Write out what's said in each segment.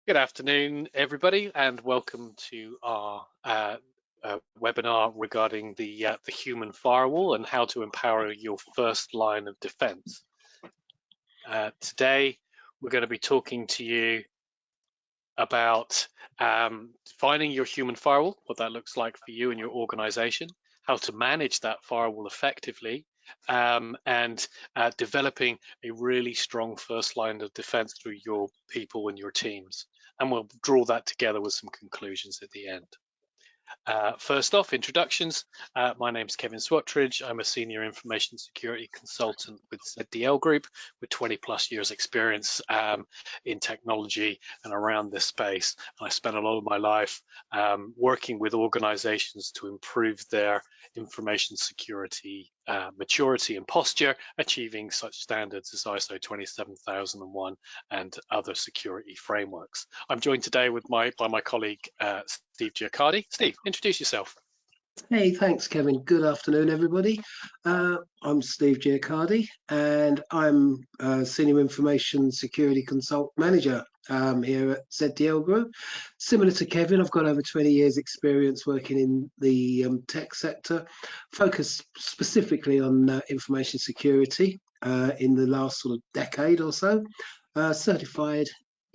Good afternoon, everybody, and welcome to our webinar regarding the human firewall and how to empower your first line of defense. Today, we're going to be talking to you about defining your human firewall, what that looks like for you and your organization, how to manage that firewall effectively, and developing a really strong first line of defense through your people and your teams. And we'll draw that together with some conclusions at the end. First off, introductions. My name is Kevin Swatridge. I'm a senior information security consultant with ZDL Group with 20 plus years experience in technology and around this space. And I spent a lot of my life working with organizations to improve their information security maturity and posture, achieving such standards as ISO 27001 and other security frameworks. I'm joined today by my colleague Steve Giaccardi. Steve, introduce yourself. Hey, thanks, Kevin. Good afternoon, everybody. I'm Steve Giaccardi, and I'm Senior Information Security Consult Manager here at ZDL Group. Similar to Kevin, I've got over 20 years experience working in the tech sector, focused specifically on information security in the last sort of decade or so. Certified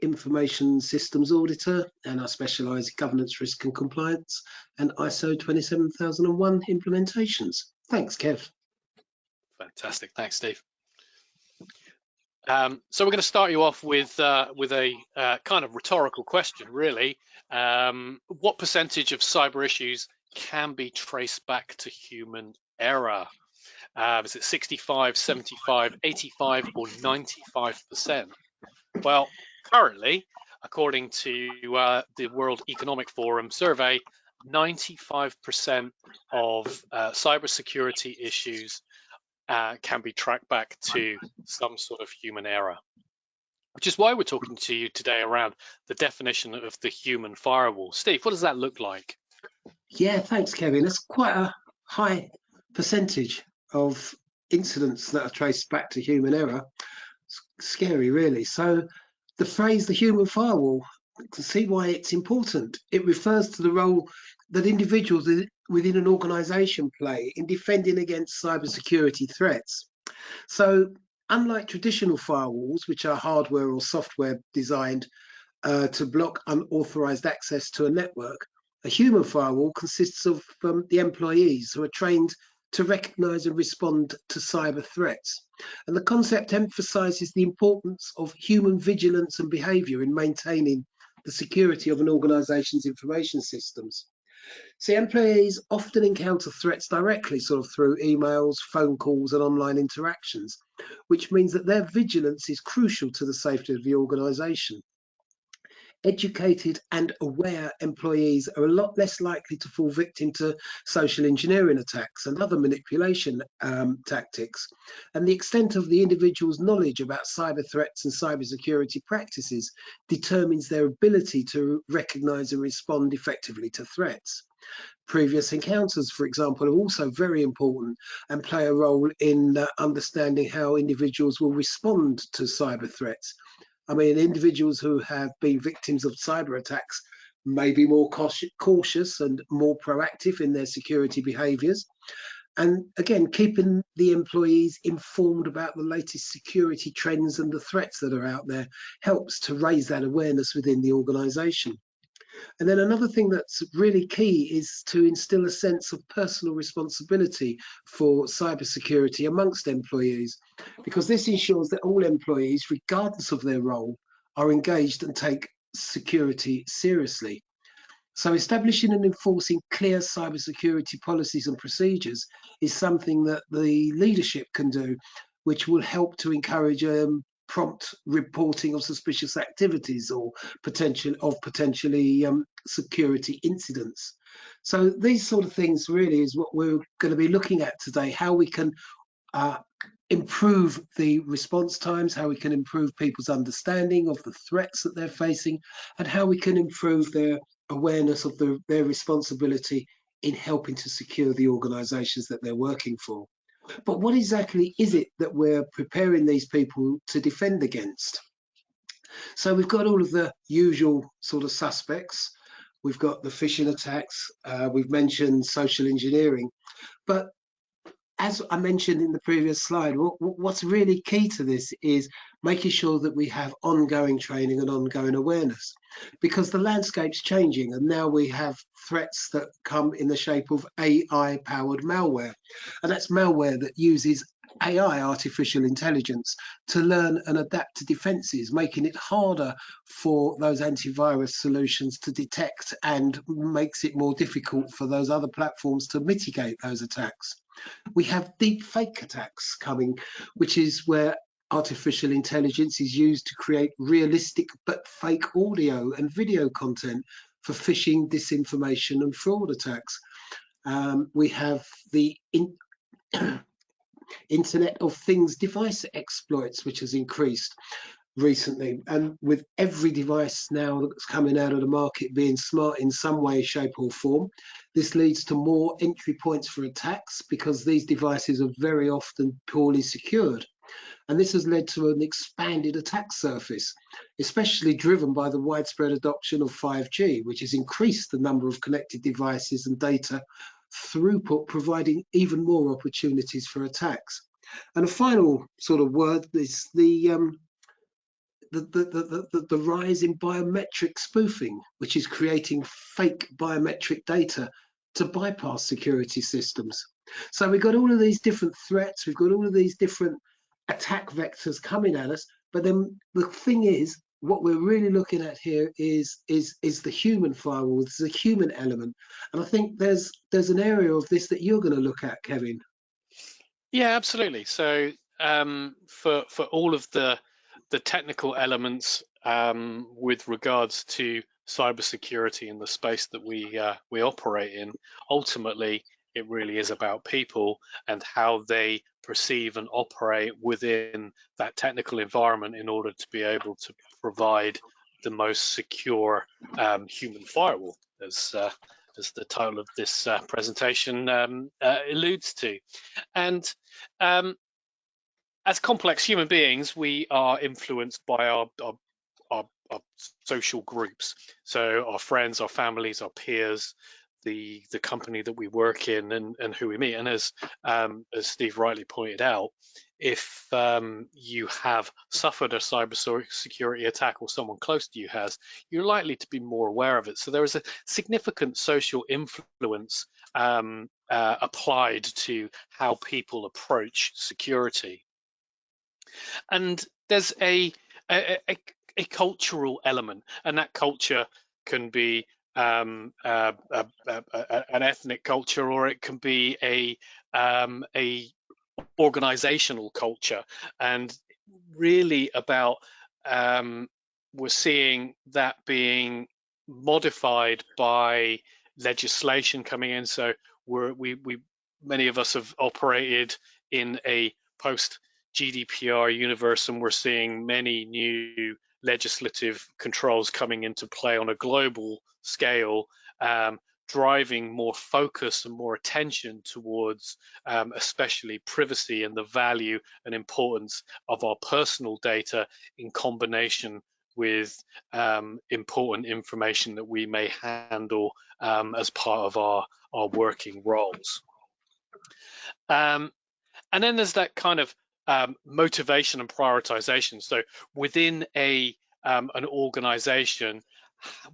information systems auditor, and I specialise in governance, risk and compliance and ISO 27001 implementations. Thanks, Kev. Fantastic, thanks, Steve. So we're going to start you off with a kind of rhetorical question, really. What percentage of cyber issues can be traced back to human error? Is it 65, 75, 85 or 95%? Well, currently, according to the World Economic Forum survey, 95% of cybersecurity issues can be tracked back to some sort of human error, which is why we're talking to you today around the definition of the human firewall. Steve, what does that look like? Yeah, thanks, Kevin. That's quite a high percentage of incidents that are traced back to human error. It's scary, really. So the phrase the human firewall, you can see why it's important. It refers to the role that individuals within an organization play in defending against cybersecurity threats. So unlike traditional firewalls, which are hardware or software designed to block unauthorized access to a network, a human firewall consists of the employees who are trained to recognize and respond to cyber threats. And the concept emphasizes the importance of human vigilance and behavior in maintaining the security of an organization's information systems. See, employees often encounter threats directly, sort of through emails, phone calls, and online interactions, which means that their vigilance is crucial to the safety of the organization. Educated and aware employees are a lot less likely to fall victim to social engineering attacks and other manipulation tactics. And the extent of the individual's knowledge about cyber threats and cybersecurity practices determines their ability to recognize and respond effectively to threats. Previous encounters, for example, are also very important and play a role in understanding how individuals will respond to cyber threats. I mean, individuals who have been victims of cyber attacks may be more cautious and more proactive in their security behaviours. And again, keeping the employees informed about the latest security trends and the threats that are out there helps to raise that awareness within the organisation. And then another thing that's really key is to instill a sense of personal responsibility for cybersecurity amongst employees, because this ensures that all employees, regardless of their role, are engaged and take security seriously. So establishing and enforcing clear cybersecurity policies and procedures is something that the leadership can do, which will help to encourage prompt reporting of suspicious activities or potentially security incidents. So these sort of things really is what we're going to be looking at today, how we can improve the response times, how we can improve people's understanding of the threats that they're facing, and how we can improve their awareness of their responsibility in helping to secure the organizations that they're working for. But what exactly is it that we're preparing these people to defend against? So we've got all of the usual sort of suspects. We've got the phishing attacks. We've mentioned social engineering, but as I mentioned in the previous slide, what's really key to this is making sure that we have ongoing training and ongoing awareness, because the landscape's changing, and now we have threats that come in the shape of AI-powered malware, and that's malware that uses AI, artificial intelligence, to learn and adapt to defenses, making it harder for those antivirus solutions to detect and makes it more difficult for those other platforms to mitigate those attacks. We have deep fake attacks coming, which is where artificial intelligence is used to create realistic but fake audio and video content for phishing, disinformation, and fraud attacks. We have the Internet of Things device exploits, which has increased recently. And with every device now that's coming out of the market being smart in some way, shape, or form, this leads to more entry points for attacks, because these devices are very often poorly secured. And this has led to an expanded attack surface, especially driven by the widespread adoption of 5G, which has increased the number of connected devices and data throughput, providing even more opportunities for attacks. And a final sort of word is the rise in biometric spoofing, which is creating fake biometric data to bypass security systems. So we've got all of these different threats, we've got all of these different attack vectors coming at us, but then the thing is, what we're really looking at here is the human firewall. There's a human element, and I think there's an area of this that you're going to look at, Kevin. Yeah, absolutely. So for all of the technical elements with regards to cybersecurity in the space that we operate in, ultimately it really is about people and how they perceive and operate within that technical environment in order to be able to provide the most secure human firewall, as the title of this presentation alludes to. And as complex human beings, we are influenced by our social groups. So our friends, our families, our peers, the company that we work in, and who we meet. And as Steve rightly pointed out, if you have suffered a cybersecurity attack or someone close to you has, you're likely to be more aware of it. So there is a significant social influence applied to how people approach security. And there's a cultural element, and that culture can be an ethnic culture, or it can be a organizational culture, and really about we're seeing that being modified by legislation coming in. So we many of us have operated in a post GDPR universe, and we're seeing many new legislative controls coming into play on a global scale, driving more focus and more attention towards especially privacy and the value and importance of our personal data in combination with important information that we may handle as part of our working roles. And then there's that kind of motivation and prioritization. So within an organization,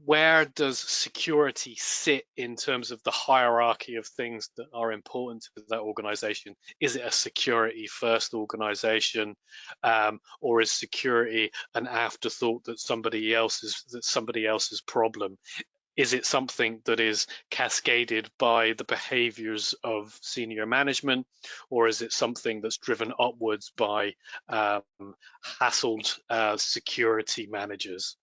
where does security sit in terms of the hierarchy of things that are important to that organization? Is it a security first organization, or is security an afterthought that's somebody else's problem? Is it something that is cascaded by the behaviors of senior management, or is it something that's driven upwards by hassled security managers?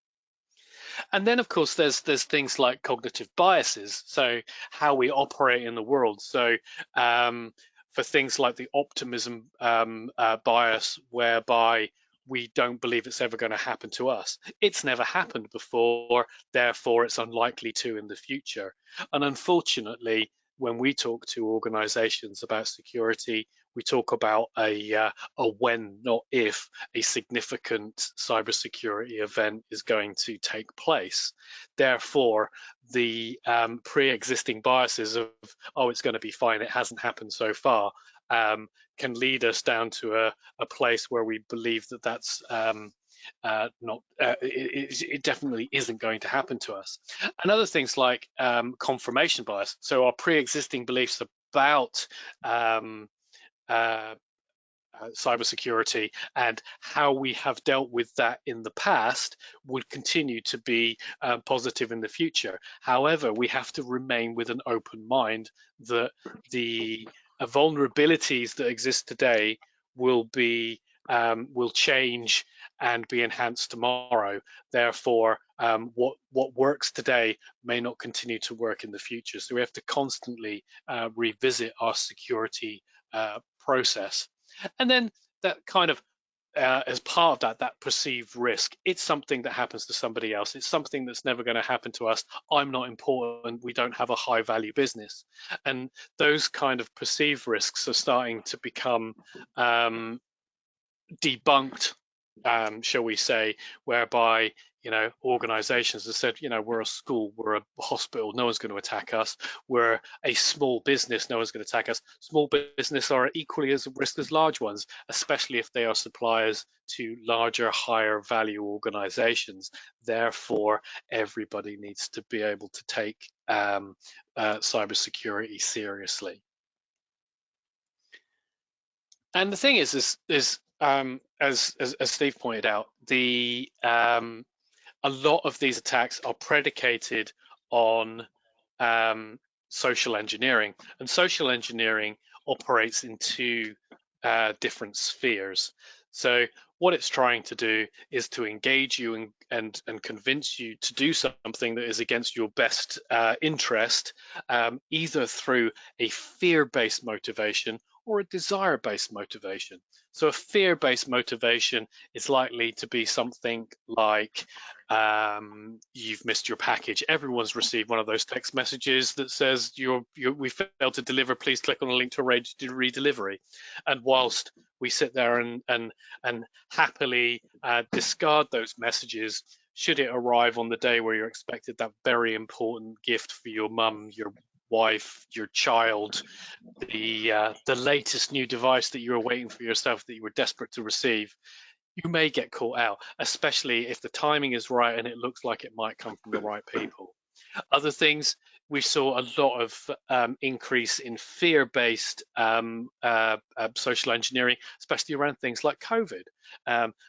And then, of course, there's things like cognitive biases, so how we operate in the world. So for things like the optimism bias, whereby we don't believe it's ever going to happen to us. It's never happened before, therefore it's unlikely to in the future. And unfortunately, when we talk to organizations about security, we talk about a when, not if, a significant cybersecurity event is going to take place. Therefore, the pre-existing biases of, oh, it's going to be fine, it hasn't happened so far, can lead us down to a place where we believe that that's not it definitely isn't going to happen to us. And other things like confirmation bias, so our pre-existing beliefs about uh, cybersecurity and how we have dealt with that in the past would continue to be positive in the future. However, we have to remain with an open mind that the vulnerabilities that exist today will change and be enhanced tomorrow. Therefore, what works today may not continue to work in the future. So we have to constantly revisit our security process. And then that kind of as part of that perceived risk, it's something that happens to somebody else. It's something that's never going to happen to us. I'm not important. We don't have a high value business. And those kind of perceived risks are starting to become debunked, shall we say, whereby organizations have said, we're a school, we're a hospital, no one's going to attack us. We're a small business, no one's going to attack us. Small business are equally as at risk as large ones, especially if they are suppliers to larger, higher value organizations. Therefore, everybody needs to be able to take cybersecurity seriously. And the thing is as Steve pointed out, a lot of these attacks are predicated on social engineering, and social engineering operates in two different spheres. So what it's trying to do is to engage you and convince you to do something that is against your best interest, either through a fear-based motivation or a desire-based motivation. So a fear-based motivation is likely to be something like you've missed your package. Everyone's received one of those text messages that says we failed to deliver. Please click on a link to arrange redelivery. And whilst we sit there and happily discard those messages, should it arrive on the day where you're expected that very important gift for your mum, your wife, your child, the latest new device that you were waiting for yourself that you were desperate to receive, you may get caught out, especially if the timing is right and it looks like it might come from the right people. Other things, we saw a lot of increase in fear-based social engineering, especially around things like COVID.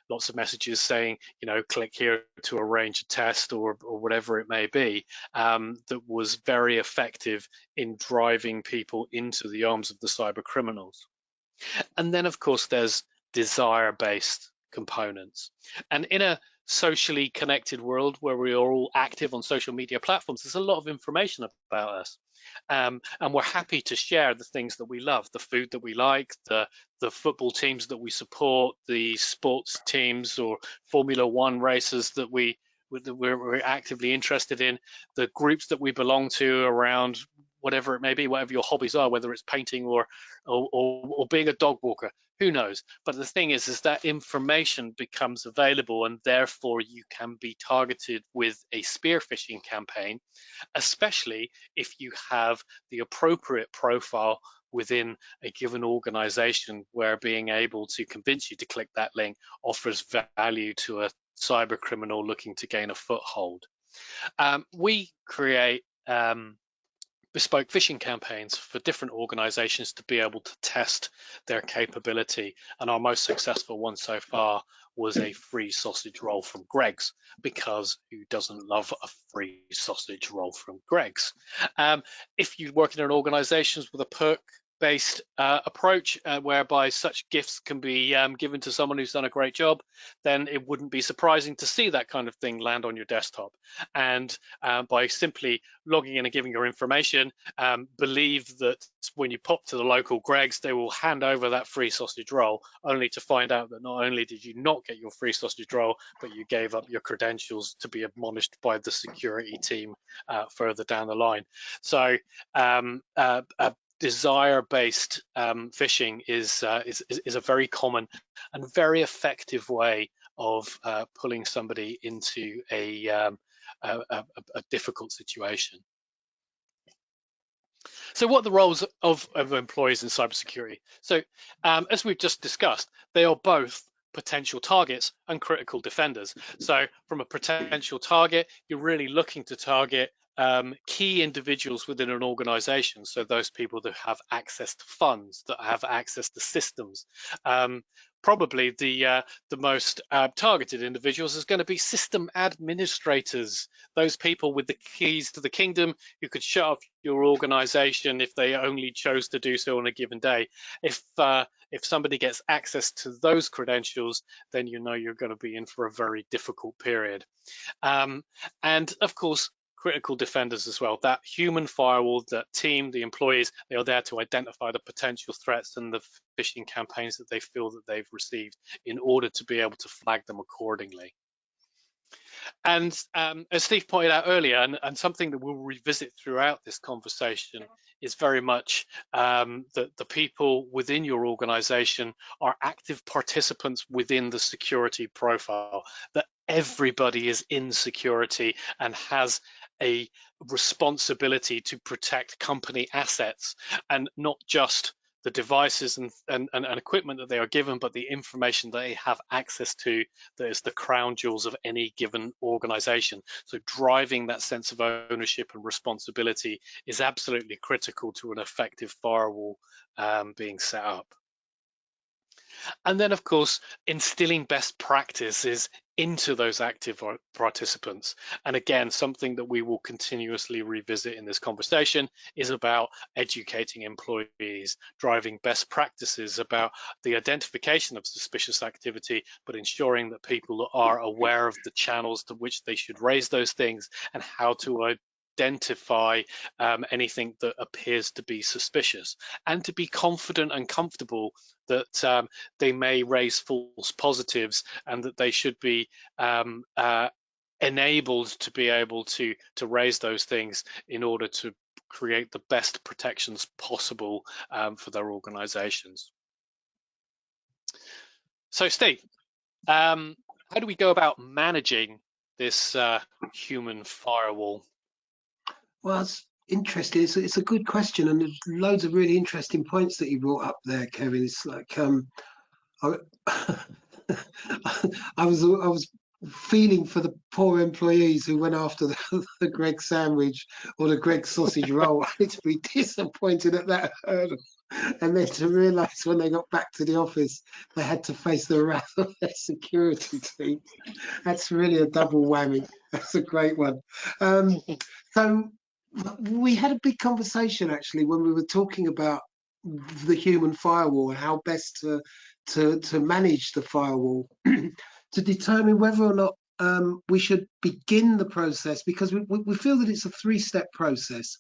Lots of messages saying, click here to arrange a test or whatever it may be, that was very effective in driving people into the arms of the cyber criminals. And then, of course, there's desire-based components. And in a socially connected world where we are all active on social media platforms, there's a lot of information about us. And we're happy to share the things that we love, the food that we like, the football teams that we support, the sports teams or Formula One races that we're actively interested in, the groups that we belong to around whatever it may be, whatever your hobbies are, whether it's painting or being a dog walker, who knows? But the thing is that information becomes available, and therefore you can be targeted with a spear phishing campaign, especially if you have the appropriate profile within a given organization where being able to convince you to click that link offers value to a cyber criminal looking to gain a foothold. We create bespoke phishing campaigns for different organizations to be able to test their capability. And our most successful one so far was a free sausage roll from Greggs, because who doesn't love a free sausage roll from Greggs? If you work in an organization with a perk based approach whereby such gifts can be given to someone who's done a great job, then it wouldn't be surprising to see that kind of thing land on your desktop. And by simply logging in and giving your information, believe that when you pop to the local Greggs, they will hand over that free sausage roll, only to find out that not only did you not get your free sausage roll, but you gave up your credentials to be admonished by the security team further down the line. So desire-based phishing is a very common and very effective way of pulling somebody into a difficult situation. So what are the roles of employees in cybersecurity? So as we've just discussed, they are both potential targets and critical defenders. So from a potential target, you're really looking to target key individuals within an organization. So those people that have access to funds, that have access to systems. Probably the most targeted individuals is going to be system administrators, those people with the keys to the kingdom who could shut off your organization if they only chose to do so on a given day. If somebody gets access to those credentials, then you know you're going to be in for a very difficult period. And of course, critical defenders as well. That human firewall, that team, the employees, they are there to identify the potential threats and the phishing campaigns that they feel that they've received in order to be able to flag them accordingly. And as Steve pointed out earlier, and something that we'll revisit throughout this conversation, is very much that the people within your organization are active participants within the security profile, that everybody is in security and has a responsibility to protect company assets, and not just the devices and equipment that they are given, but the information that they have access to, that is the crown jewels of any given organization. So driving that sense of ownership and responsibility is absolutely critical to an effective firewall being set up. And then, of course, instilling best practices into those active participants. And again, something that we will continuously revisit in this conversation is about educating employees, driving best practices about the identification of suspicious activity, but ensuring that people are aware of the channels to which they should raise those things and how to identify anything that appears to be suspicious, and to be confident and comfortable that they may raise false positives and that they should be enabled to be able to raise those things in order to create the best protections possible for their organizations. So Steve, how do we go about managing this human firewall? Well, it's interesting. It's a good question, and there's loads of really interesting points that you brought up there, Kevin. It's like I, I was feeling for the poor employees who went after the Greggs sandwich or the Greggs sausage roll. I need to be disappointed at that hurdle, and then to realise when they got back to the office they had to face the wrath of their security team. That's really a double whammy. That's a great one. So we had a big conversation actually when we were talking about the human firewall and how best to manage the firewall to determine whether or not we should begin the process, because we feel that it's a three-step process.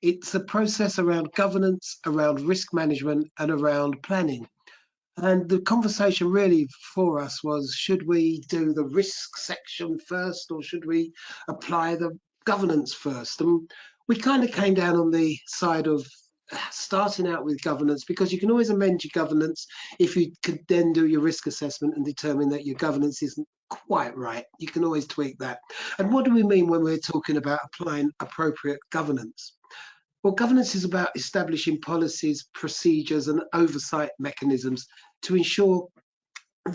It's a process around governance, around risk management, and around planning. And the conversation really for us was, should we do the risk section first or should we apply the governance first? And we kind of came down on the side of starting out with governance, because you can always amend your governance if you could then do your risk assessment and determine that your governance isn't quite right. You can always tweak that. And what do we mean when we're talking about applying appropriate governance? Well, governance is about establishing policies, procedures, and oversight mechanisms to ensure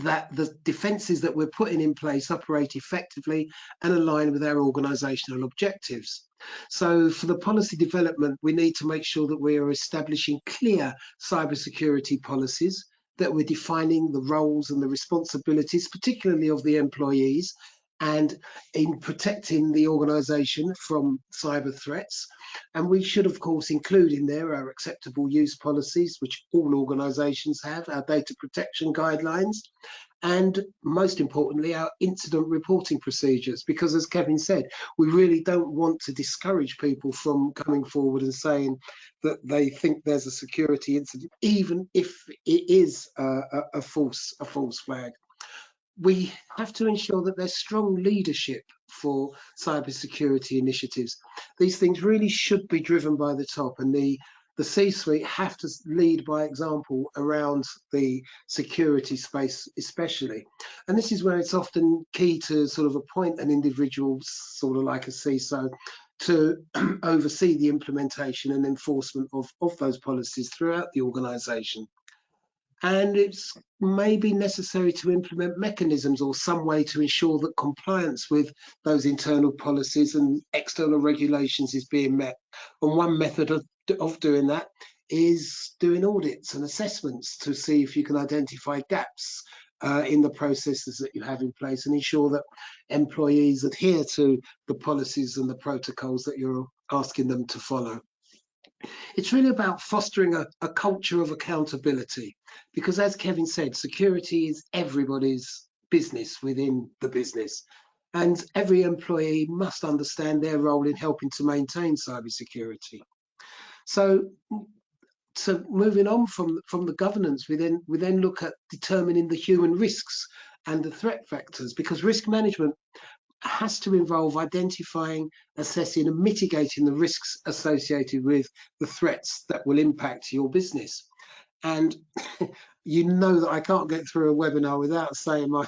that the defences that we're putting in place operate effectively and align with our organisational objectives. So for the policy development, we need to make sure that we are establishing clear cybersecurity policies, that we're defining the roles and the responsibilities, particularly of the employees, and in protecting the organisation from cyber threats. And we should, of course, include in there our acceptable use policies, which all organisations have, our data protection guidelines, and most importantly, our incident reporting procedures, because as Kevin said, we really don't want to discourage people from coming forward and saying that they think there's a security incident, even if it is a false flag. We have to ensure that there's strong leadership for cybersecurity initiatives. These things really should be driven by the top, and the C-suite have to lead by example around the security space especially. And this is where it's often key to sort of appoint an individual, sort of like a CISO, to oversee the implementation and enforcement of those policies throughout the organisation. And it's maybe necessary to implement mechanisms or some way to ensure that compliance with those internal policies and external regulations is being met. And one method of doing that is doing audits and assessments to see if you can identify gaps in the processes that you have in place and ensure that employees adhere to the policies and the protocols that you're asking them to follow. It's really about fostering a culture of accountability, because as Kevin said, security is everybody's business within the business. And every employee must understand their role in helping to maintain cybersecurity. So moving on from the governance, we then look at determining the human risks and the threat factors, because risk management has to involve identifying, assessing and mitigating the risks associated with the threats that will impact your business. And you know that I can't get through a webinar without saying my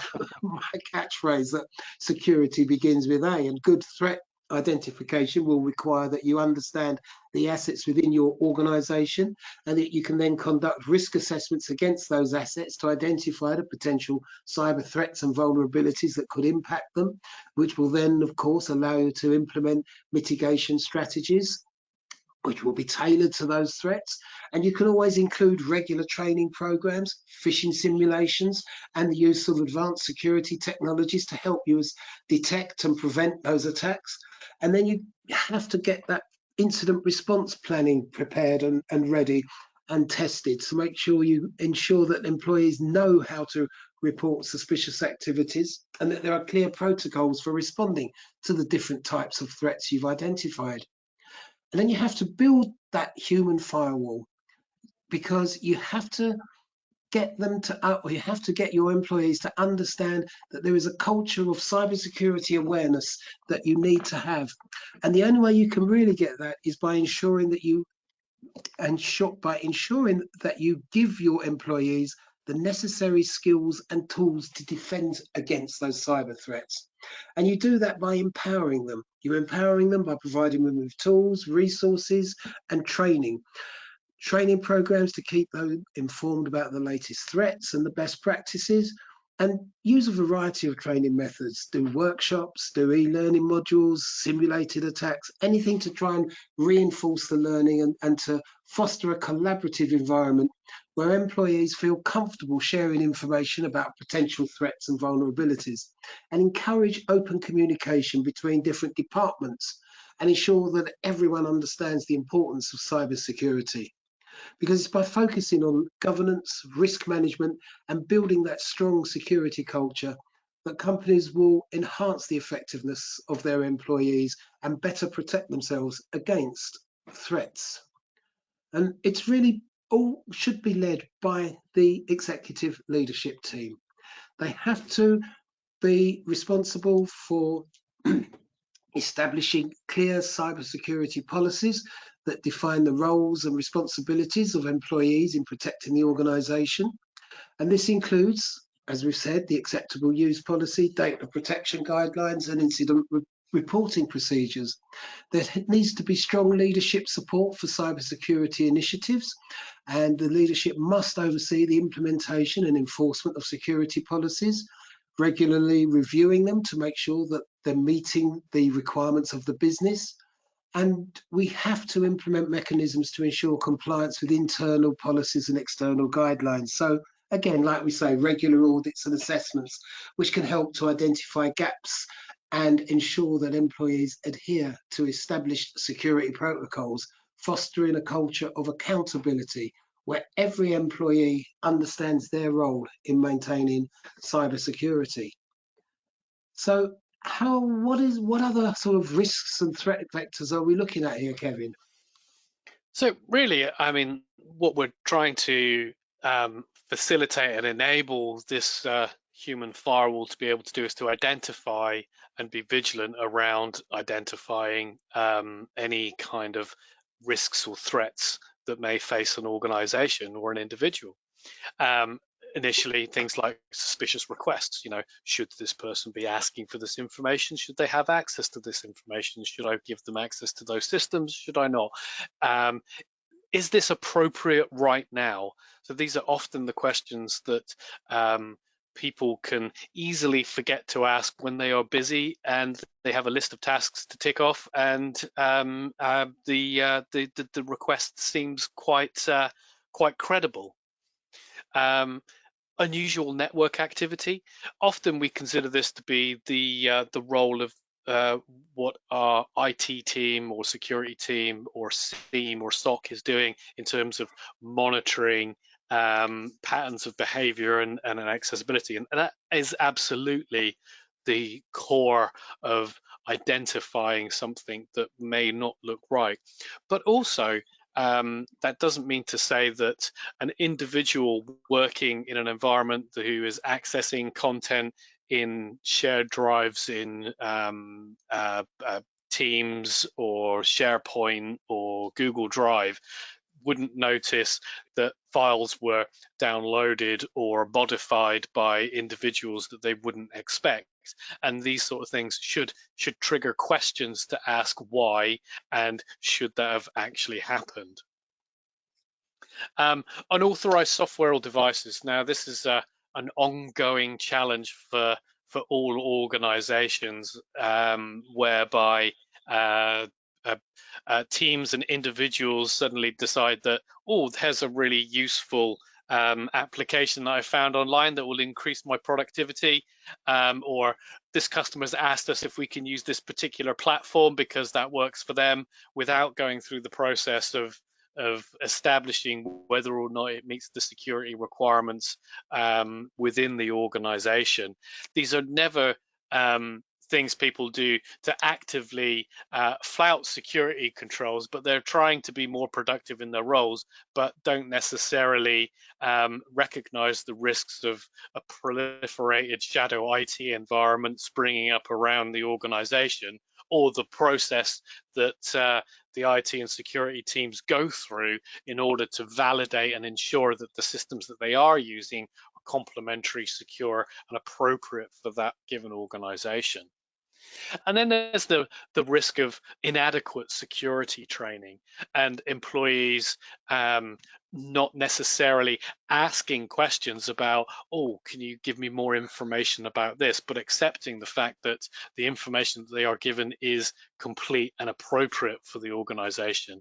catchphrase that security begins with A, and good threat identification will require that you understand the assets within your organization and that you can then conduct risk assessments against those assets to identify the potential cyber threats and vulnerabilities that could impact them, which will then, of course, allow you to implement mitigation strategies which will be tailored to those threats. And you can always include regular training programs, phishing simulations, and the use of advanced security technologies to help you detect and prevent those attacks. And then you have to get that incident response planning prepared and ready and tested to make sure you ensure that employees know how to report suspicious activities and that there are clear protocols for responding to the different types of threats you've identified. And then you have to build that human firewall, because you have to get them to, or you have to get your employees to understand that there is a culture of cybersecurity awareness that you need to have. And the only way you can really get that is by ensuring that you give your employees the necessary skills and tools to defend against those cyber threats. And you do that by empowering them. You're empowering them by providing them with tools, resources, and training programs to keep them informed about the latest threats and the best practices, and use a variety of training methods, do workshops, do e-learning modules, simulated attacks, anything to try and reinforce the learning and to foster a collaborative environment where employees feel comfortable sharing information about potential threats and vulnerabilities, and encourage open communication between different departments and ensure that everyone understands the importance of cybersecurity. Because it's by focusing on governance, risk management, and building that strong security culture that companies will enhance the effectiveness of their employees and better protect themselves against threats. And it's really all should be led by the executive leadership team. They have to be responsible for establishing clear cybersecurity policies that define the roles and responsibilities of employees in protecting the organisation. And this includes, as we've said, the acceptable use policy, data protection guidelines, and incident reporting procedures. There needs to be strong leadership support for cybersecurity initiatives, and the leadership must oversee the implementation and enforcement of security policies, regularly reviewing them to make sure that they're meeting the requirements of the business. And we have to implement mechanisms to ensure compliance with internal policies and external guidelines. So again, like we say, regular audits and assessments, which can help to identify gaps and ensure that employees adhere to established security protocols, fostering a culture of accountability where every employee understands their role in maintaining cybersecurity. So, what other sort of risks and threat vectors are we looking at here, Kevin? So really, I mean, what we're trying to facilitate and enable this human firewall to be able to do is to identify and be vigilant around identifying any kind of risks or threats that may face an organization or an individual. Um, Initially, things like suspicious requests, should this person be asking for this information? Should they have access to this information? Should I give them access to those systems? Should I not? Um, is this appropriate right now? So these are often the questions that people can easily forget to ask when they are busy and they have a list of tasks to tick off, and the request seems quite credible. Um, Unusual network activity. Often we consider this to be the role of what our IT team or security team or SIEM or SOC is doing in terms of monitoring patterns of behavior and accessibility. And that is absolutely the core of identifying something that may not look right. But also, that doesn't mean to say that an individual working in an environment who is accessing content in shared drives in Teams or SharePoint or Google Drive wouldn't notice that files were downloaded or modified by individuals that they wouldn't expect. And these sort of things should trigger questions to ask why and should that have actually happened. Unauthorized software or devices. Now, this is an ongoing challenge for all organizations, whereby uh, uh, teams and individuals suddenly decide that, oh, there's a really useful application that I found online that will increase my productivity, or this customer's asked us if we can use this particular platform because that works for them, without going through the process of establishing whether or not it meets the security requirements within the organization. These are never things people do to actively flout security controls, but they're trying to be more productive in their roles, but don't necessarily recognize the risks of a proliferated shadow IT environment springing up around the organization, or the process that the IT and security teams go through in order to validate and ensure that the systems that they are using are complementary, secure, and appropriate for that given organization. And then there's the risk of inadequate security training and employees not necessarily asking questions about, oh, can you give me more information about this, but accepting the fact that the information that they are given is complete and appropriate for the organization.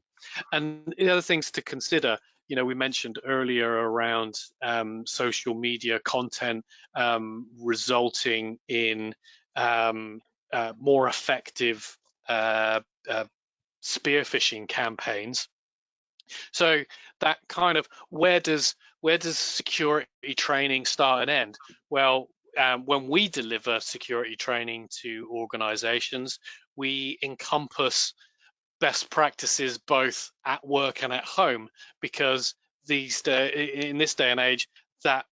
And the other things to consider, we mentioned earlier around social media content resulting in more effective spear phishing campaigns. So that kind of, where does security training start and end? Well, when we deliver security training to organizations, we encompass best practices both at work and at home, because in this day and age, that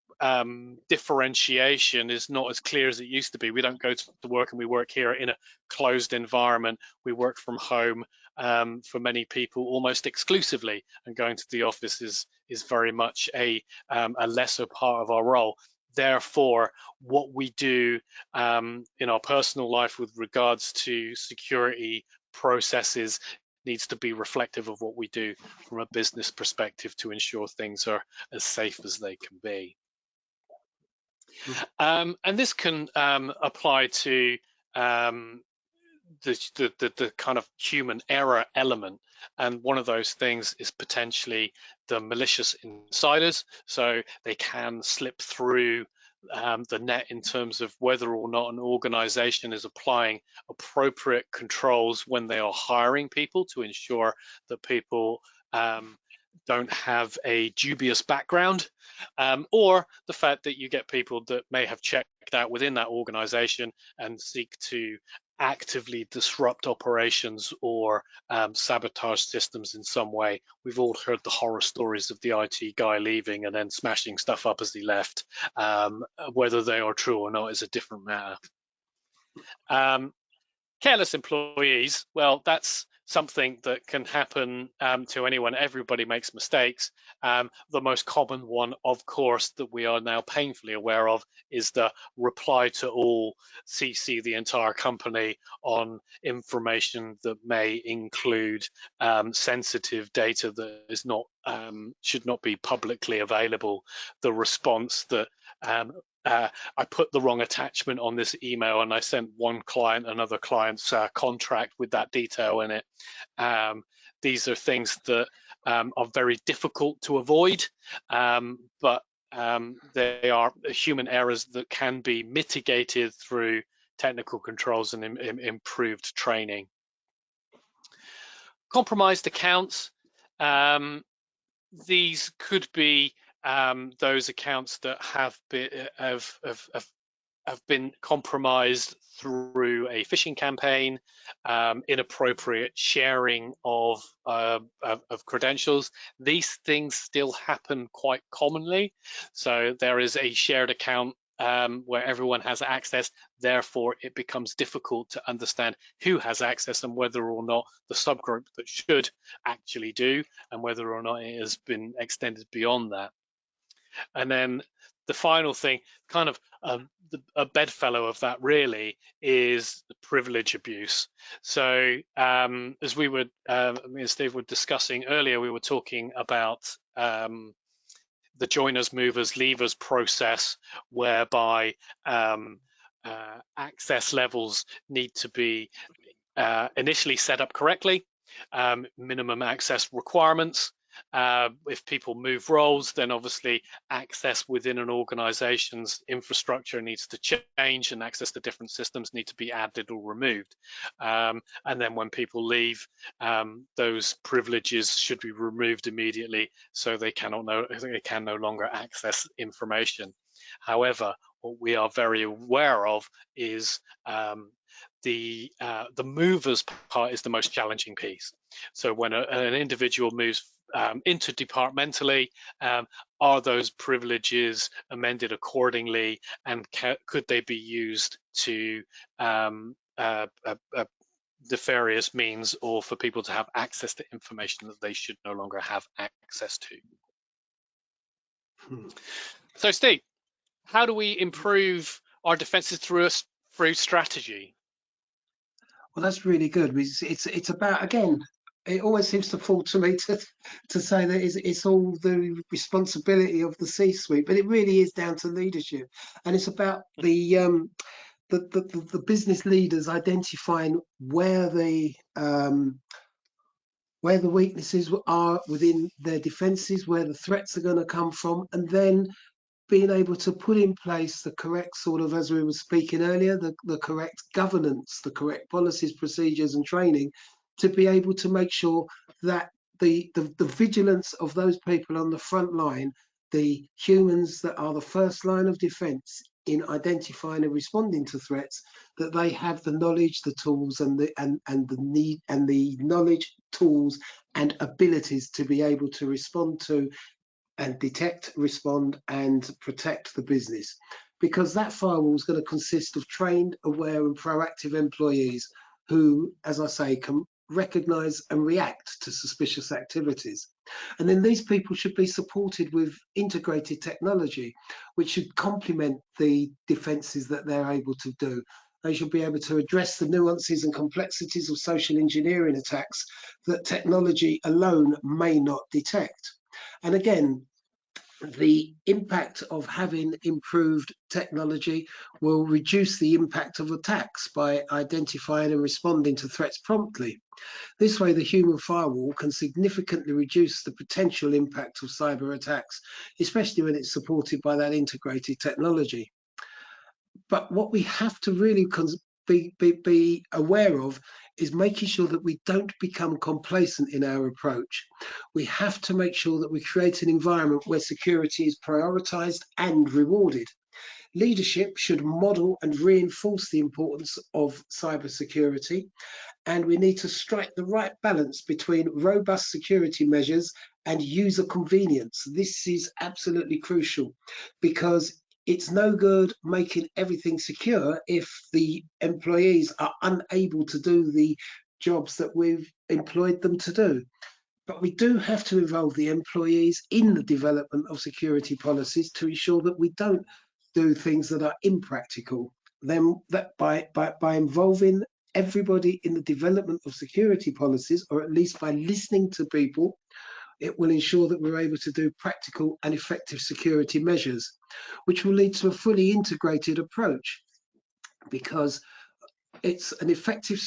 differentiation is not as clear as it used to be. We don't go to work and we work here in a closed environment. We work from home for many people almost exclusively, and going to the office is very much a lesser part of our role. Therefore, what we do in our personal life with regards to security processes needs to be reflective of what we do from a business perspective to ensure things are as safe as they can be. And this can apply to the kind of human error element, and one of those things is potentially the malicious insiders. So they can slip through the net in terms of whether or not an organization is applying appropriate controls when they are hiring people to ensure that people don't have a dubious background, or the fact that you get people that may have checked out within that organization and seek to actively disrupt operations or sabotage systems in some way. We've all heard the horror stories of the IT guy leaving and then smashing stuff up as he left. Whether they are true or not is a different matter. Careless employees, well, that's something that can happen to anyone. Everybody makes mistakes. The most common one, of course, that we are now painfully aware of is the reply to all, CC the entire company on information that may include sensitive data that is not should not be publicly available. The response that I put the wrong attachment on this email and I sent one client another client's contract with that detail in it. These are things that are very difficult to avoid, but they are human errors that can be mitigated through technical controls and improved training. Compromised accounts. These could be those accounts that have been compromised through a phishing campaign, inappropriate sharing of credentials. These things still happen quite commonly. So there is a shared account where everyone has access. Therefore, it becomes difficult to understand who has access and whether or not the subgroup that should actually do, and whether or not it has been extended beyond that. And then the final thing, kind of a bedfellow of that really, is the privilege abuse. So as we were, me and Steve were discussing earlier, we were talking about the joiners, movers, leavers process, whereby access levels need to be initially set up correctly, minimum access requirements. If people move roles, then obviously access within an organization's infrastructure needs to change, and access to different systems need to be added or removed. And then when people leave, those privileges should be removed immediately, so they can no longer access information. However, what we are very aware of is the movers part is the most challenging piece. So when an individual moves interdepartmentally, are those privileges amended accordingly, and could they be used to nefarious means, or for people to have access to information that they should no longer have access to? So Steve, how do we improve our defenses through strategy? Well, that's really good. It's about, again, it always seems to fall to me to say that it's all the responsibility of the C-suite, but it really is down to leadership, and it's about the business leaders identifying where the weaknesses are within their defenses, where the threats are going to come from, and then being able to put in place the correct sort of, as we were speaking earlier, the correct governance, the correct policies, procedures and training to be able to make sure that the vigilance of those people on the front line, the humans that are the first line of defense in identifying and responding to threats, that they have the knowledge, the tools and the knowledge, tools and abilities to be able to respond to and detect, respond and protect the business. Because that firewall is going to consist of trained, aware and proactive employees who, as I say, can recognize and react to suspicious activities. And then these people should be supported with integrated technology, which should complement the defenses that they're able to do. They should be able to address the nuances and complexities of social engineering attacks that technology alone may not detect. And again, the impact of having improved technology will reduce the impact of attacks by identifying and responding to threats promptly. This way, the human firewall can significantly reduce the potential impact of cyber attacks, especially when it's supported by that integrated technology. But what we have to really be aware of is making sure that we don't become complacent in our approach. We have to make sure that we create an environment where security is prioritized and rewarded. Leadership should model and reinforce the importance of cybersecurity, and we need to strike the right balance between robust security measures and user convenience. This is absolutely crucial because it's no good making everything secure if the employees are unable to do the jobs that we've employed them to do. But we do have to involve the employees in the development of security policies to ensure that we don't do things that are impractical. Then that by involving everybody in the development of security policies, or at least by listening to people, it will ensure that we're able to do practical and effective security measures, which will lead to a fully integrated approach, because it's an effective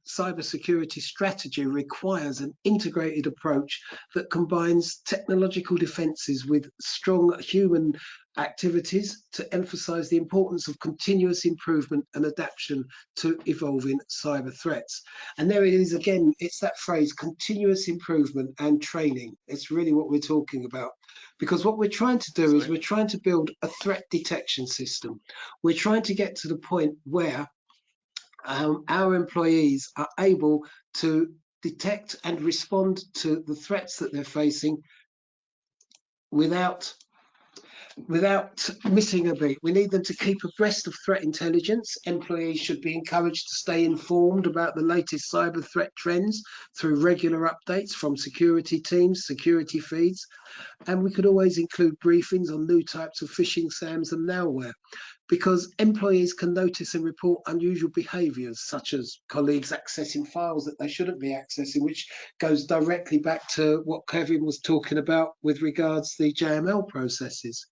cybersecurity strategy requires an integrated approach that combines technological defenses with strong human activities to emphasize the importance of continuous improvement and adaptation to evolving cyber threats. And there it is again, it's that phrase, continuous improvement and training. It's really what we're talking about. Because what we're trying to do is we're trying to build a threat detection system. We're trying to get to the point where our employees are able to detect and respond to the threats that they're facing without missing a beat. We need them to keep abreast of threat intelligence. Employees should be encouraged to stay informed about the latest cyber threat trends through regular updates from security teams, security feeds, and we could always include briefings on new types of phishing scams and malware, because employees can notice and report unusual behaviours, such as colleagues accessing files that they shouldn't be accessing, which goes directly back to what Kevin was talking about with regards to the JML processes.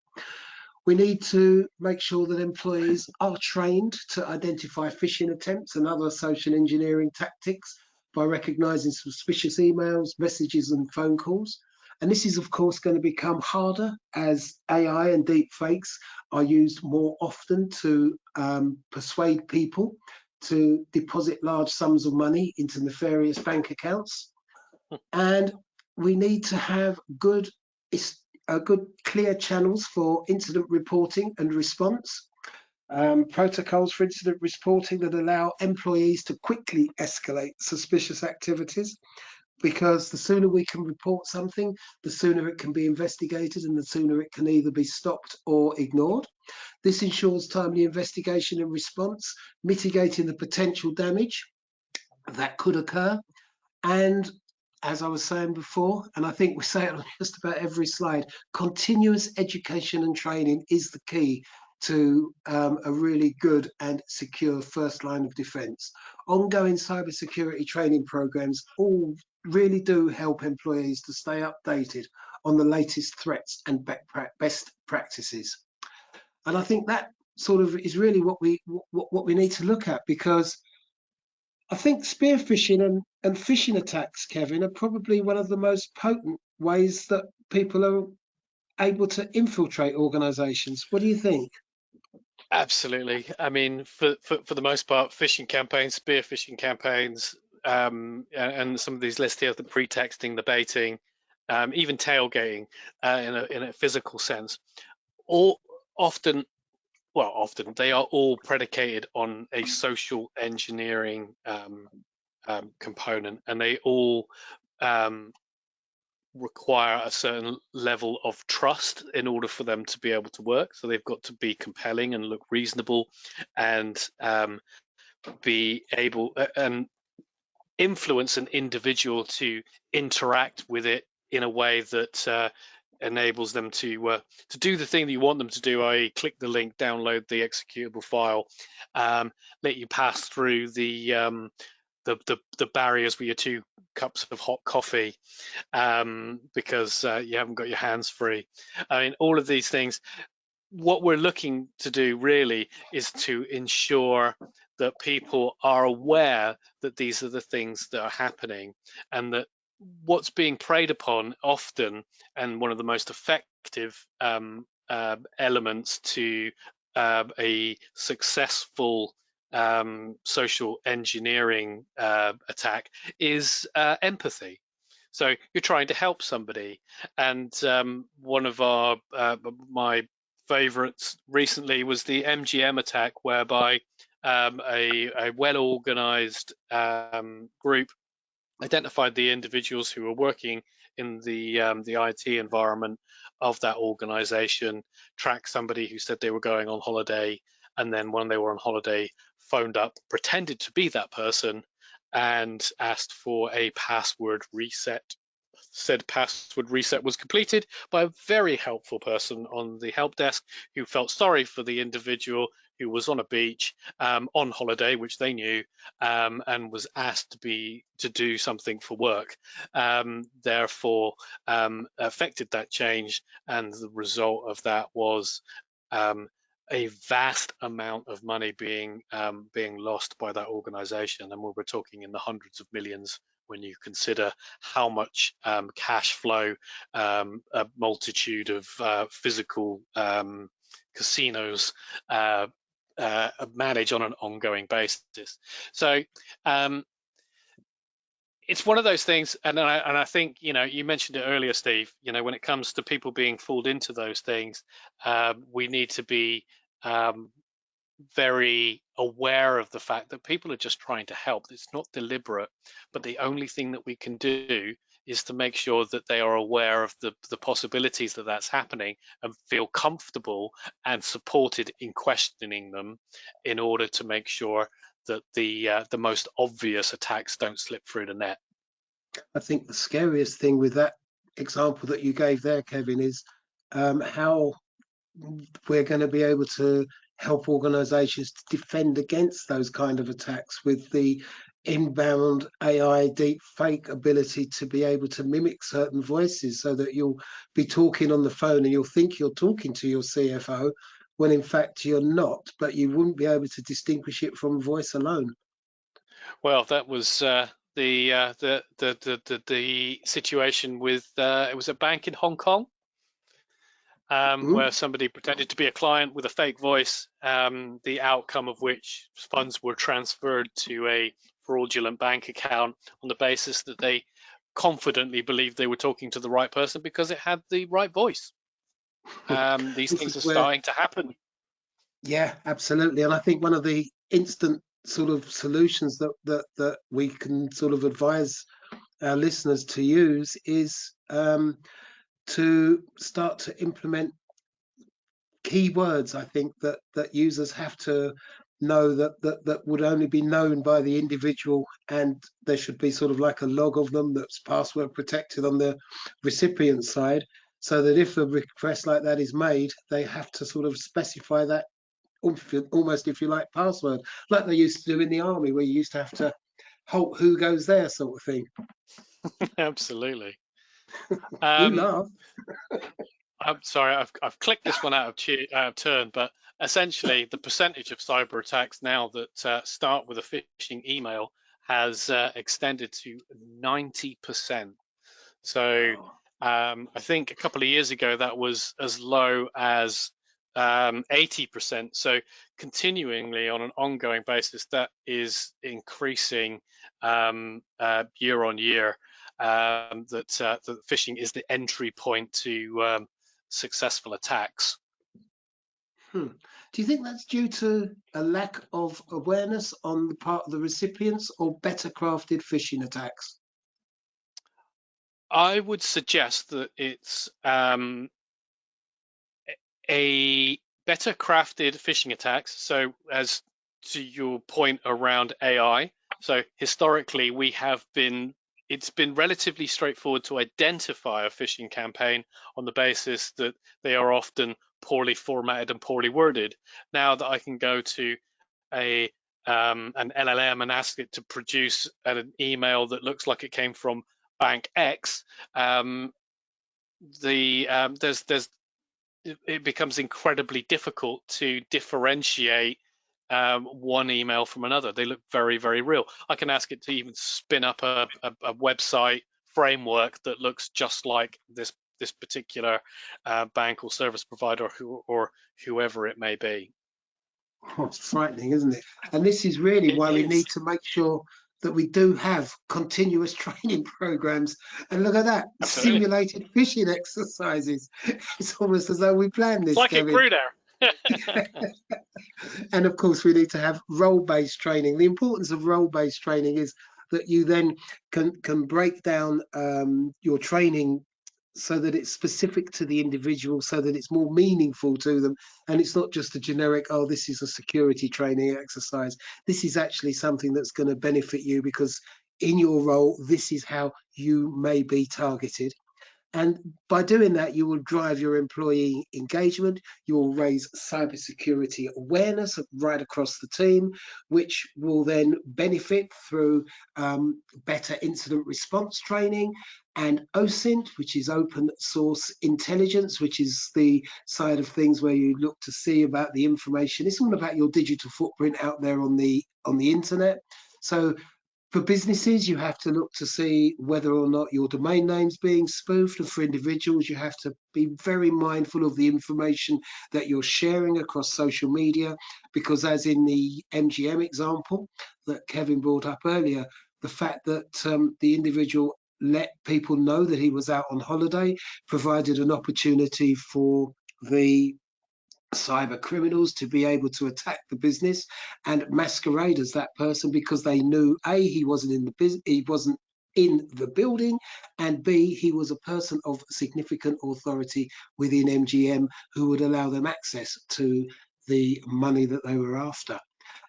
We need to make sure that employees are trained to identify phishing attempts and other social engineering tactics by recognising suspicious emails, messages and phone calls. And this is, of course, going to become harder as AI and deep fakes are used more often to persuade people to deposit large sums of money into nefarious bank accounts. And we need to have good, clear channels for incident reporting and response. Protocols for incident reporting that allow employees to quickly escalate suspicious activities, because the sooner we can report something, the sooner it can be investigated and the sooner it can either be stopped or ignored. This ensures timely investigation and response, mitigating the potential damage that could occur. And as I was saying before, and I think we say it on just about every slide, continuous education and training is the key to a really good and secure first line of defense. Ongoing cybersecurity training programs all really do help employees to stay updated on the latest threats and best practices. And I think that sort of is really what we need to look at, because I think spear phishing and phishing attacks, Kevin, are probably one of the most potent ways that people are able to infiltrate organizations. What do you think? Absolutely. I mean, for the most part, phishing campaigns, spear phishing campaigns, and some of these lists here, the pretexting, the baiting, even tailgating in a physical sense, all often, well, often they are all predicated on a social engineering component, and they all require a certain level of trust in order for them to be able to work. So they've got to be compelling and look reasonable, and be able and influence an individual to interact with it in a way that enables them to do the thing that you want them to do, i.e. click the link, download the executable file, let you pass through the the barriers with your 2 cups of hot coffee, because you haven't got your hands free. I mean, all of these things. What we're looking to do really is to ensure that people are aware that these are the things that are happening, and that what's being preyed upon often, and one of the most effective elements to a successful social engineering attack is empathy. So you're trying to help somebody, and one of my favorites recently was the MGM attack, whereby a well-organized group identified the individuals who were working in the IT environment of that organization, tracked somebody who said they were going on holiday, and then when they were on holiday, phoned up, pretended to be that person, and asked for a password reset. Said password reset was completed by a very helpful person on the help desk, who felt sorry for the individual who was on a beach on holiday, which they knew, and was asked to do something for work. Therefore, affected that change, and the result of that was um, a vast amount of money being lost by that organization, and we were talking in the hundreds of millions when you consider how much cash flow a multitude of physical casinos manage on an ongoing basis. So it's one of those things, and I think, you mentioned it earlier, Steve. When it comes to people being fooled into those things, we need to be very aware of the fact that people are just trying to help. It's not deliberate, but the only thing that we can do is to make sure that they are aware of the possibilities that that's happening, and feel comfortable and supported in questioning them, in order to make sure that the most obvious attacks don't slip through the net. I think the scariest thing with that example that you gave there, Kevin, is how we're going to be able to help organizations to defend against those kind of attacks with the inbound AI deep fake ability to be able to mimic certain voices, so that you'll be talking on the phone and you'll think you're talking to your CFO when in fact you're not, but you wouldn't be able to distinguish it from voice alone. Well, that was the situation with it was a bank in Hong Kong, Mm? where somebody pretended to be a client with a fake voice, the outcome of which funds were transferred to a fraudulent bank account on the basis that they confidently believed they were talking to the right person because it had the right voice. These This things is are where, starting to happen. yeah, absolutely. And I think one of the instant sort of solutions that we can sort of advise our listeners to use is to start to implement keywords. I think that users have to know that would only be known by the individual, and there should be sort of like a log of them that's password protected on the recipient side, so that if a request like that is made, they have to sort of specify that, almost, if you like, password, like they used to do in the army, where you used to have to halt who goes there, sort of thing. Absolutely. You Um, laugh. I'm sorry, I've clicked this one out of turn, but essentially the percentage of cyber attacks now that start with a phishing email has extended to 90%. So Wow. I think a couple of years ago that was as low as 80%. So continuingly on an ongoing basis, that is increasing year on year. That phishing is the entry point to successful attacks. Hmm. Do you think that's due to a lack of awareness on the part of the recipients, or better crafted phishing attacks? I would suggest that it's a better crafted phishing attacks. So, as to your point around AI, so historically it's been relatively straightforward to identify a phishing campaign on the basis that they are often poorly formatted and poorly worded. Now that I can go to a an LLM and ask it to produce an email that looks like it came from Bank X, it becomes incredibly difficult to differentiate one email from another. They look very, very real. I can ask it to even spin up a website framework that looks just like this particular bank or service provider or whoever it may be. Oh, it's frightening, isn't it? And this is really It why we is. need to make sure that we do have continuous training programs. And look at that, Absolutely. simulated phishing exercises. It's almost as though we planned It's this, like it Kevin. grew there. And of course, we need to have role-based training. The importance of role-based training is that you then can break down your training so that it's specific to the individual, so that it's more meaningful to them. And it's not just a generic, oh, this is a security training exercise. This is actually something that's going to benefit you because in your role, this is how you may be targeted. And by doing that, you will drive your employee engagement. You will raise cybersecurity awareness right across the team, which will then benefit through better incident response training and OSINT, which is open source intelligence, which is the side of things where you look to see about the information. It's all about your digital footprint out there on the internet. So for businesses, you have to look to see whether or not your domain name's being spoofed. And for individuals, you have to be very mindful of the information that you're sharing across social media, because as in the MGM example that Kevin brought up earlier, the fact that the individual let people know that he was out on holiday provided an opportunity for the cyber criminals to be able to attack the business and masquerade as that person, because they knew he wasn't in the building, and B, he was a person of significant authority within MGM who would allow them access to the money that they were after.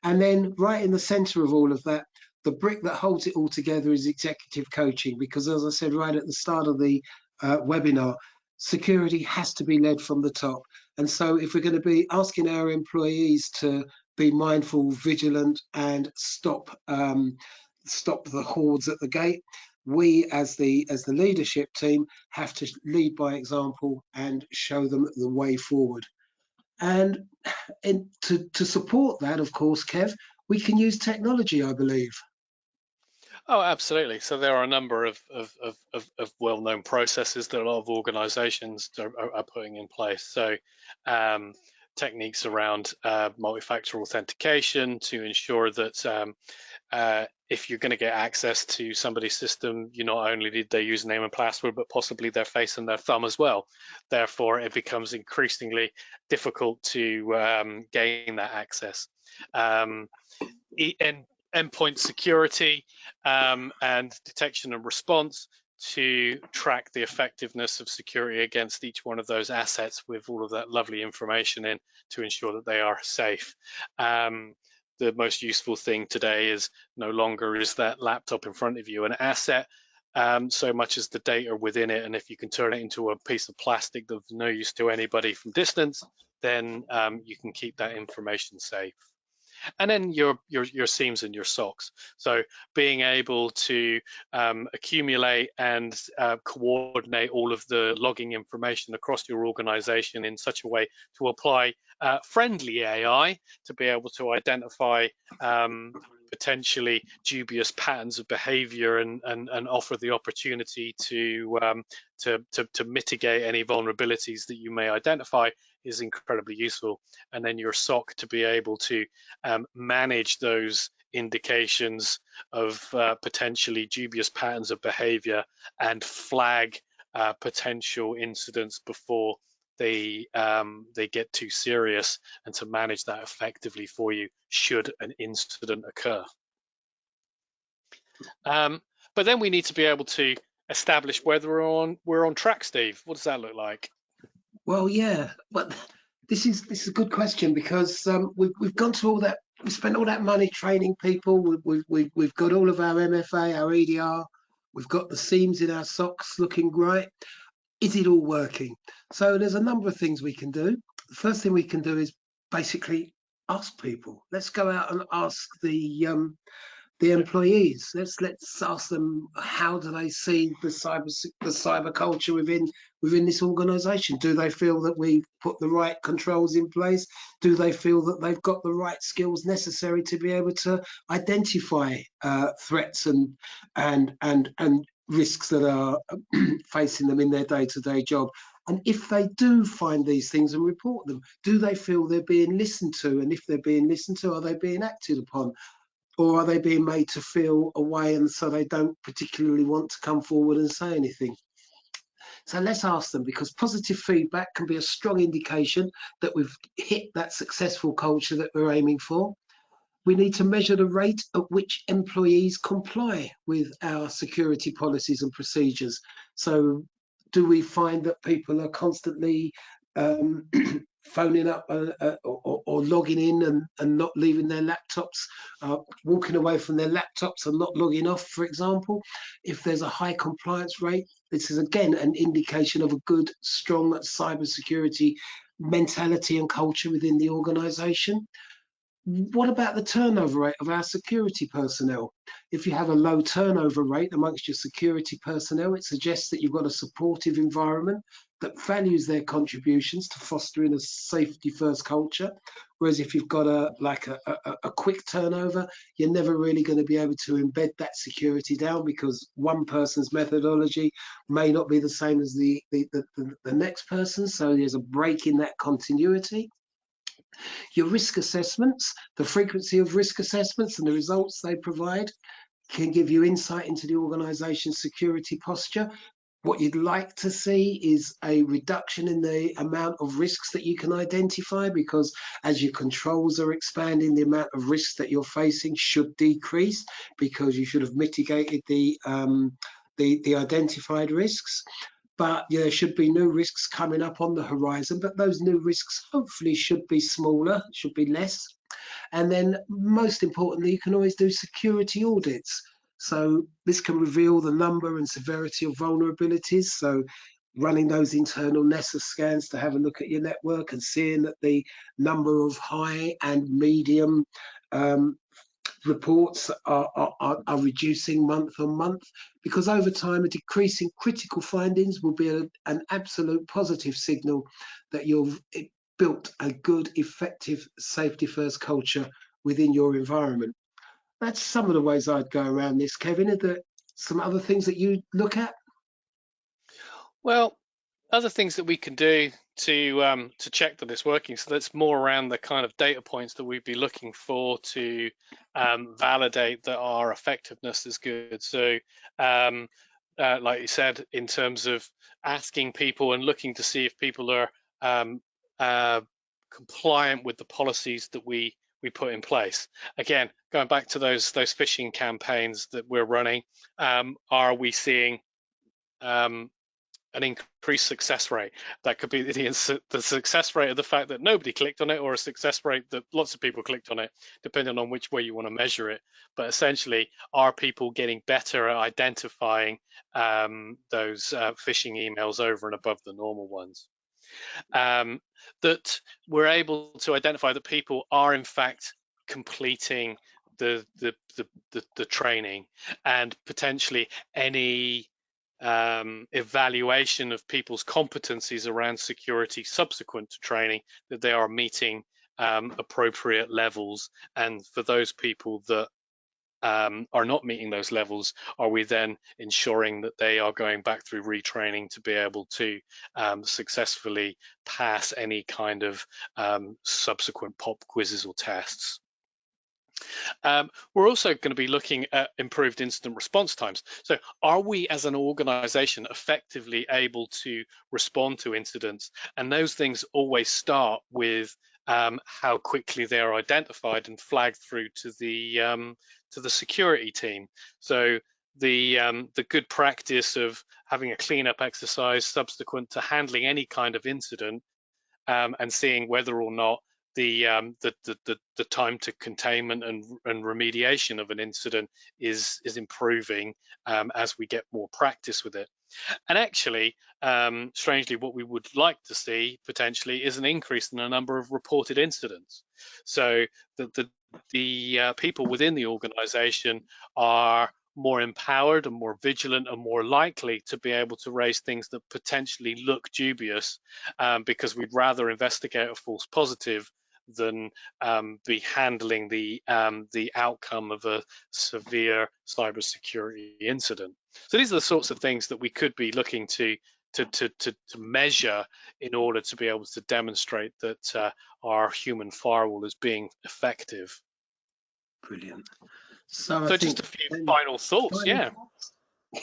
And then right in the center of all of that, the brick that holds it all together is executive coaching, because as I said right at the start of the webinar, security has to be led from the top. And so if we're going to be asking our employees to be mindful, vigilant, and stop the hordes at the gate, we as the leadership team have to lead by example and show them the way forward. And to support that, of course, Kev, we can use technology, I believe. Oh, absolutely. So there are a number of well-known processes that a lot of organizations are putting in place. So techniques around multi-factor authentication to ensure that if you're going to get access to somebody's system, you not only need their username and password, but possibly their face and their thumb as well. Therefore, it becomes increasingly difficult to gain that access. And endpoint security and detection and response to track the effectiveness of security against each one of those assets with all of that lovely information in to ensure that they are safe. The most useful thing today is no longer is that laptop in front of you an asset, so much as the data within it. And if you can turn it into a piece of plastic that's no use to anybody from distance, then you can keep that information safe. And then your seams and your socks. So being able to accumulate and coordinate all of the logging information across your organization in such a way to apply friendly AI to be able to identify potentially dubious patterns of behavior and offer the opportunity to mitigate any vulnerabilities that you may identify is incredibly useful. And then your SOC to be able to manage those indications of potentially dubious patterns of behavior and flag potential incidents before they get too serious, and to manage that effectively for you should an incident occur. But then we need to be able to establish whether we're on track, Steve. What does that look like? Well, yeah, but this is a good question, because we've gone to all that, we spent all that money training people. We've got all of our MFA, our EDR, we've got the seams in our socks looking great. Is it all working? So there's a number of things we can do. The first thing we can do is basically ask people. Let's go out and ask the employees. Let's ask them, how do they see the cyber culture within this organisation? Do they feel that we've put the right controls in place? Do they feel that they've got the right skills necessary to be able to identify threats and risks that are facing them in their day-to-day job? And if they do find these things and report them, do they feel they're being listened to? And if they're being listened to, are they being acted upon? Or are they being made to feel away and so they don't particularly want to come forward and say anything? So let's ask them, because positive feedback can be a strong indication that we've hit that successful culture that we're aiming for. We need to measure the rate at which employees comply with our security policies and procedures. So do we find that people are constantly phoning up or logging in and not leaving their laptops, walking away from their laptops and not logging off, for example? If there's a high compliance rate, this is again an indication of a good, strong cybersecurity mentality and culture within the organization. What about the turnover rate of our security personnel? If you have a low turnover rate amongst your security personnel, it suggests that you've got a supportive environment that values their contributions to fostering a safety first culture. Whereas if you've got a quick turnover, you're never really going to be able to embed that security down, because one person's methodology may not be the same as the next person. So there's a break in that continuity. Your risk assessments, the frequency of risk assessments and the results they provide can give you insight into the organization's security posture. What you'd like to see is a reduction in the amount of risks that you can identify, because as your controls are expanding, the amount of risks that you're facing should decrease, because you should have mitigated the identified risks. But there should be new risks coming up on the horizon, but those new risks hopefully should be smaller, should be less. And then most importantly, you can always do security audits. So this can reveal the number and severity of vulnerabilities. So running those internal Nessus scans to have a look at your network and seeing that the number of high and medium reports are reducing month on month, because over time a decrease in critical findings will be an absolute positive signal that you've built a good, effective safety first culture within your environment. That's some of the ways I'd go around this. Kevin, are there some other things that you look at? Well, other things that we can do to check that it's working. So that's more around the kind of data points that we'd be looking for to validate that our effectiveness is good. So, like you said, in terms of asking people and looking to see if people are compliant with the policies that we put in place. Again, going back to those phishing campaigns that we're running, are we seeing an increased success rate? That could be the success rate of the fact that nobody clicked on it, or a success rate that lots of people clicked on it, depending on which way you want to measure it. But essentially, are people getting better at identifying those phishing emails over and above the normal ones? That we're able to identify that people are in fact completing the training, and potentially any evaluation of people's competencies around security subsequent to training, that they are meeting appropriate levels. And for those people that are not meeting those levels, are we then ensuring that they are going back through retraining to be able to successfully pass any kind of subsequent pop quizzes or tests? We're also going to be looking at improved incident response times. So are we as an organization effectively able to respond to incidents? And those things always start with how quickly they are identified and flagged through to the security team. So the good practice of having a cleanup exercise subsequent to handling any kind of incident, and seeing whether or not the time to containment and remediation of an incident is improving as we get more practice with it. And actually, strangely, what we would like to see potentially is an increase in the number of reported incidents. So the people within the organization are more empowered and more vigilant and more likely to be able to raise things that potentially look dubious, because we'd rather investigate a false positive than be handling the outcome of a severe cybersecurity incident. So these are the sorts of things that we could be looking to measure in order to be able to demonstrate that our human firewall is being effective. Brilliant. So I So think just a few final thoughts. final Yeah. thoughts.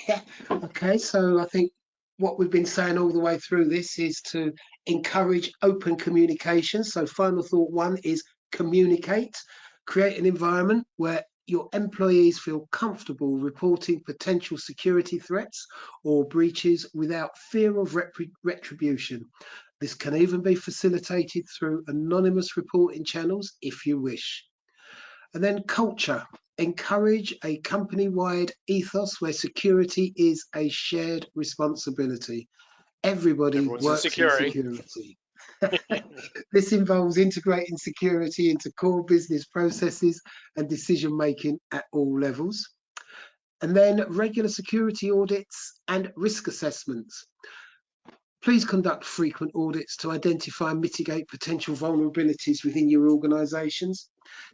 Yeah. Okay. So I think what we've been saying all the way through this is to encourage open communication. So final thought one is communicate, create an environment where your employees feel comfortable reporting potential security threats or breaches without fear of retribution. This can even be facilitated through anonymous reporting channels if you wish. And then culture. Encourage a company-wide ethos where security is a shared responsibility. Everybody Everyone's in works in security. security. This involves integrating security into core business processes and decision making at all levels. And then regular security audits and risk assessments. Please conduct frequent audits to identify and mitigate potential vulnerabilities within your organizations.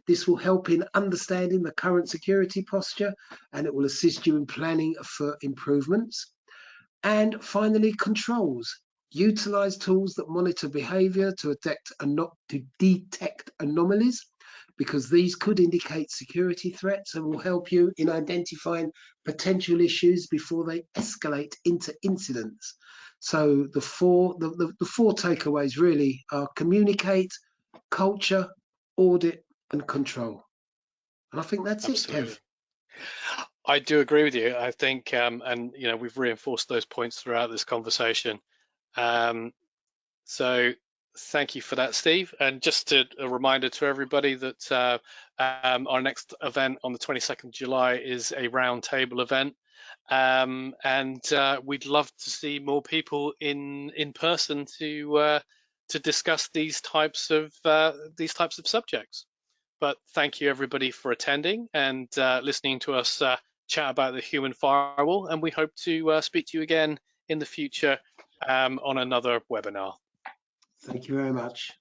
This will help in understanding the current security posture, and it will assist you in planning for improvements. And finally, controls. Utilize tools that monitor behavior to detect anomalies, because these could indicate security threats and will help you in identifying potential issues before they escalate into incidents. So the four takeaways really are communicate, culture, audit, and control. And I think that's it, Absolutely. Kev. I do agree with you. I think, and we've reinforced those points throughout this conversation. Um, so thank you for that, Steve. And just a reminder to everybody that our next event on the 22nd of July is a roundtable event. And we'd love to see more people in person to discuss these types of subjects. But thank you everybody for attending and listening to us chat about the human firewall. And we hope to speak to you again in the future on another webinar. Thank you very much.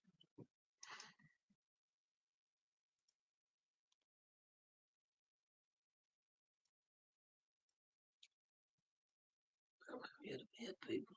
People.